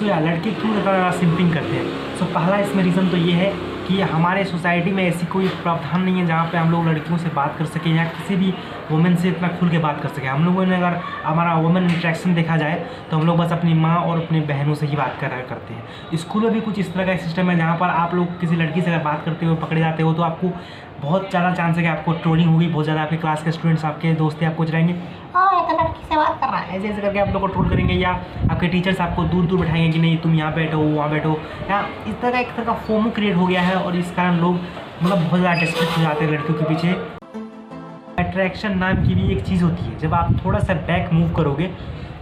सो या लड़के क्यों ज़्यादा सिंपिंग करते हैं? सो पहला इसमें रीज़न तो ये है कि हमारे सोसाइटी में ऐसी कोई प्रावधान नहीं है जहाँ पे हम लोग लड़कियों से बात कर सकें या किसी भी वुमेन से इतना खुल के बात कर सकें। हम लोगों ने अगर हमारा वुमेन इंटरेक्शन देखा जाए तो हम लोग बस अपनी माँ और अपनी बहनों से ही बात करते हैं। स्कूल में भी कुछ इस तरह का सिस्टम है जहाँ पर आप लोग किसी लड़की से अगर बात करते हो, पकड़े जाते हो, तो आपको बहुत ज़्यादा चांस है कि आपको ट्रोलिंग होगी। बहुत ज़्यादा आपके क्लास के स्टूडेंट्स, आपके दोस्त आपको चलाएंगे, हाँ एक लड़की से बात कर रहा है, ऐसे ऐसे करके आप लोग को ट्रोल करेंगे। या आपके टीचर्स आपको दूर दूर बैठाएंगे कि नहीं तुम यहाँ बैठो वहाँ बैठो। या इस तरह का एक तरह का फोमो क्रिएट हो गया है और इस कारण लोग मतलब बहुत ज़्यादा डिस्ट्रैक्ट हो जाते हैं लड़कियों के पीछे। अट्रैक्शन नाम की भी एक चीज़ होती है। जब आप थोड़ा सा बैक मूव करोगे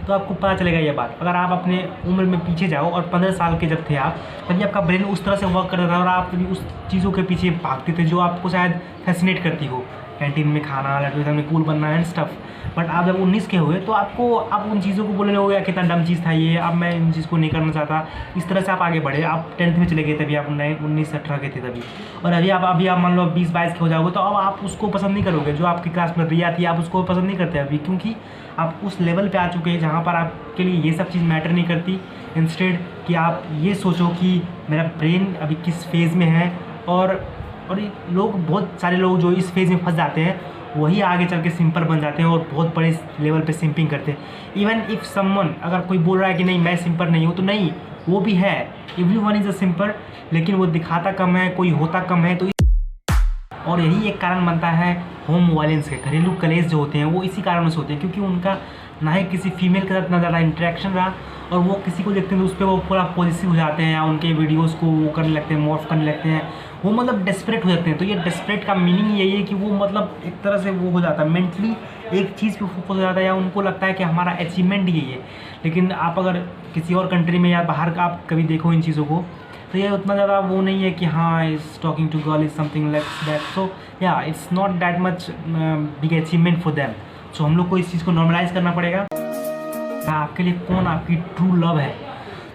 तो आपको पता चलेगा ये बात। अगर आप अपने उम्र में पीछे जाओ और 15 साल के जब थे आप, तभी आपका ब्रेन उस तरह से वर्क करता था और आप उस चीज़ों के पीछे भागते थे जो आपको शायद फैसिनेट करती हो। कैंटीन में खाना, लड़कियों के सामने कूल बनना एंड स्टफ। बट आप जब 19 के हुए तो आपको आप उन चीज़ों को बोलने लगोगे कितना डम चीज़ था ये, अब मैं इन चीज़ को नहीं करना चाहता। इस तरह से आप आगे बढ़े। आप 10th में चले गए तभी आप 19-18 के थे तभी, और अभी आप मान लो 20-22 के हो जाओगे तो अब आप उसको पसंद नहीं करोगे। जो आपकी क्लास में रिया थी आप उसको पसंद नहीं करते अभी, क्योंकि आप उस लेवल पे आ चुके हैं जहाँ पर आपके लिए ये सब चीज़ मैटर नहीं करती। इंस्टेड कि आप ये सोचो कि मेरा ब्रेन अभी किस फेज़ में है। और लोग, बहुत सारे लोग जो इस फेज़ में फंस जाते हैं वही आगे चल के सिंपल बन जाते हैं और बहुत बड़े लेवल पे सिंपिंग करते हैं। इवन इफ़ समवन अगर कोई बोल रहा है कि नहीं मैं सिंपल नहीं हूँ, तो नहीं, वो भी है। एवरीवन इज़ अ सिंपल, लेकिन वो दिखाता कम है, कोई होता कम है। तो और यही एक कारण बनता है होम वायलेंस के। घरेलू कलेश जो होते हैं वो इसी कारण से होते हैं, क्योंकि उनका ना ही किसी फीमेल के साथ ना ज़्यादा इंटरेक्शन रहा, और वो किसी को देखते हैं तो उस पर वो पूरा पॉजिटिव हो जाते हैं या उनके वीडियोस को वो करने लगते हैं, मॉर्फ करने लगते हैं। वो मतलब डेस्परेट हो जाते हैं। तो ये डेस्परेट का मीनिंग यही है कि वो मतलब एक तरह से वो हो जाता है, मेंटली एक चीज़ पे फोकस हो जाता है, या उनको लगता है कि हमारा अचीवमेंट यही है। लेकिन आप अगर किसी और कंट्री में या बाहर का आप कभी देखो इन चीज़ों को, तो ये उतना ज़्यादा वो नहीं है कि हाँ is talking to girl is something like that. So yeah it's not that much big achievement for them. So हम लोग को इस चीज़ को नॉर्मलाइज करना पड़ेगा। आपके लिए कौन आपकी ट्रू लव है?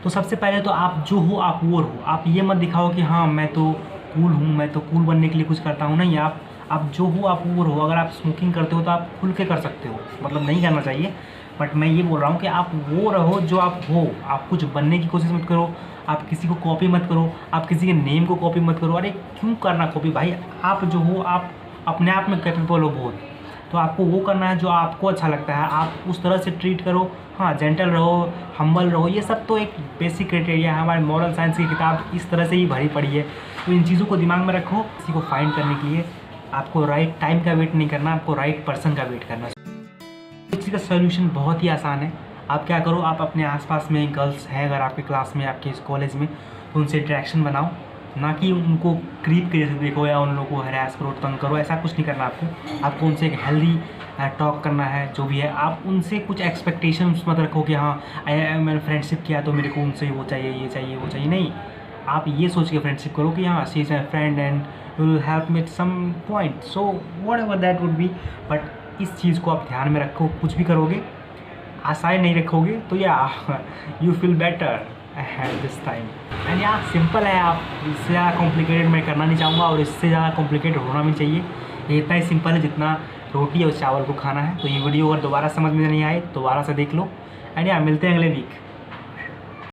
तो सबसे पहले तो आप जो हो आप वो रहो। आप ये मत दिखाओ कि हाँ मैं तो कूल हूँ, मैं तो कूल बनने के लिए कुछ करता हूँ। नहीं, आप जो हो आप वो रहो। अगर आप स्मोकिंग करते हो तो आप खुल के कर सकते हो, मतलब नहीं करना चाहिए, बट मैं ये बोल रहा हूँ कि आप वो रहो जो आप हो। आप कुछ बनने की कोशिश मत करो, आप किसी को कॉपी मत करो, आप किसी के नेम को कॉपी मत करो। अरे क्यों करना कॉपी भाई? आप जो हो आप अपने आप में कैपेबल हो बहुत, तो आपको वो करना है जो आपको अच्छा लगता है। आप उस तरह से ट्रीट करो। हाँ, जेंटल रहो, हम्बल रहो, ये सब तो एक बेसिक क्राइटेरिया है। हमारे मॉरल साइंस की किताब इस तरह से ही भरी पड़ी है। तो इन चीज़ों को दिमाग में रखो। किसी को फाइंड करने के लिए आपको राइट टाइम का वेट नहीं करना, आपको राइट पर्सन का वेट करना। इस चीज़ का सोल्यूशन बहुत ही आसान है। आप क्या करो, आप अपने आसपास में गर्ल्स हैं अगर आपके क्लास में, आपके इस कॉलेज में, तो उनसे इंटरेक्शन बनाओ। ना कि उनको क्रीप के जैसे देखो या उन लोगों को हरास करो, तंग करो, ऐसा कुछ नहीं करना आपको उनसे एक हेल्दी टॉक करना है। जो भी है आप उनसे कुछ एक्सपेक्टेशंस मत रखो कि हाँ मैंने फ्रेंडशिप किया तो मेरे को उनसे वो चाहिए, ये चाहिए, वो चाहिए। नहीं, आप ये सोच के फ्रेंडशिप करो कि हाँ she is my friend and will help me at some point, so whatever that would be. But इस चीज़ को आप ध्यान में रखो। कुछ भी करोगे आशाएं नहीं रखोगे तो या you feel better at this time. And या सिंपल है। आप इससे ज़्यादा कॉम्प्लिकेटेड मैं करना नहीं चाहूँगा और इससे ज़्यादा कॉम्प्लिकेटेड होना भी चाहिए। ये इतना ही सिंपल है जितना रोटी और चावल को खाना है। तो ये वीडियो अगर दोबारा समझ में नहीं आए दोबारा से देख लो। एंड या मिलते हैं अगले वीक।